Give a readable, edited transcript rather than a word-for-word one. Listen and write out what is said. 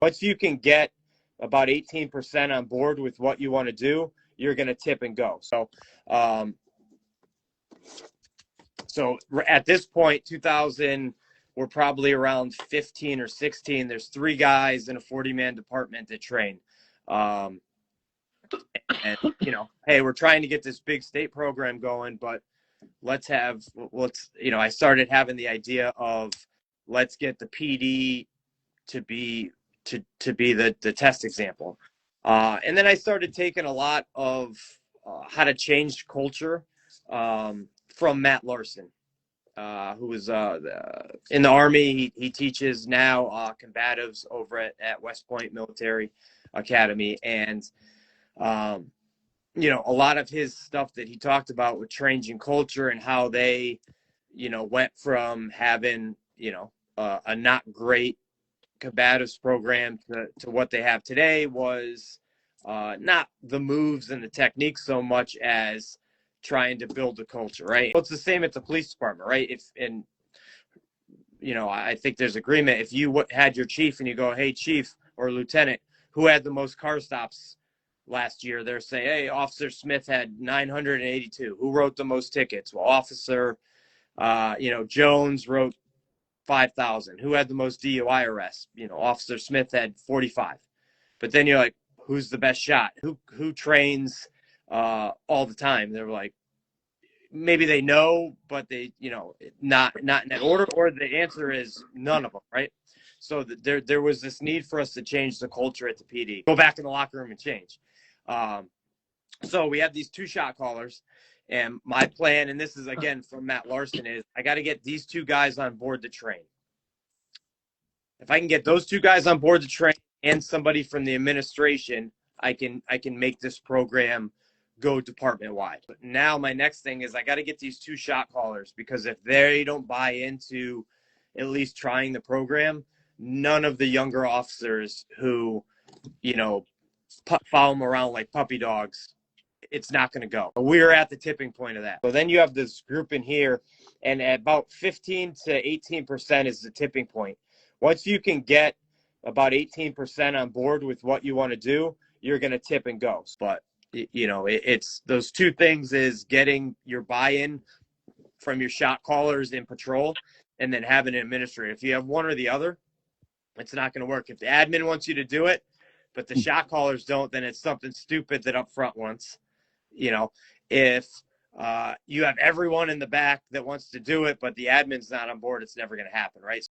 Once you can get about 18% on board with what you want to do, you're going to tip and go. Um, so at this point, 2000, we're probably around 15 or 16. There's 3 guys in a 40-man department that train. And, hey, we're trying to get this big state program going, but I started having the idea of let's get the PD to be the test example. And then I started taking a lot of how to change culture from Matt Larson, who was in the Army. He teaches now combatives over at West Point Military Academy. And, a lot of his stuff that he talked about with changing culture and how they, went from having, a not great combatives program to what they have today was not the moves and the techniques so much as trying to build a culture, right? Well, it's the same at the police department, right? I think there's agreement. If you had your chief and you go, hey, chief or lieutenant, who had the most car stops last year? They're saying, hey, Officer Smith had 982. Who wrote the most tickets? Well, Officer, Jones wrote 5,000. Who had the most DUI arrests? Officer Smith had 45. But then you're like, who's the best shot? Who trains all the time? They're like, maybe they know, but they, not in that order, or the answer is none of them, right? So there was this need for us to change the culture at the PD, go back in the locker room and change. So we have these 2 shot callers, and my plan, and this is again from Matt Larson, is I got to get these 2 guys on board to train. If I can get those 2 guys on board to train and somebody from the administration, I can make this program go department wide. But now my next thing is I got to get these 2 shot callers, because if they don't buy into at least trying the program, none of the younger officers who, follow them around like puppy dogs, it's not going to go. We're at the tipping point of that. So then you have this group in here, and at about 15 to 18% is the tipping point. Once you can get about 18% on board with what you want to do, you're going to tip and go. But, it's those 2 things: is getting your buy-in from your shot callers in patrol, and then having an administrator. If you have one or the other, it's not going to work. If the admin wants you to do it, but the shot callers don't, then it's something stupid that up front wants. If you have everyone in the back that wants to do it, but the admin's not on board, it's never going to happen, right?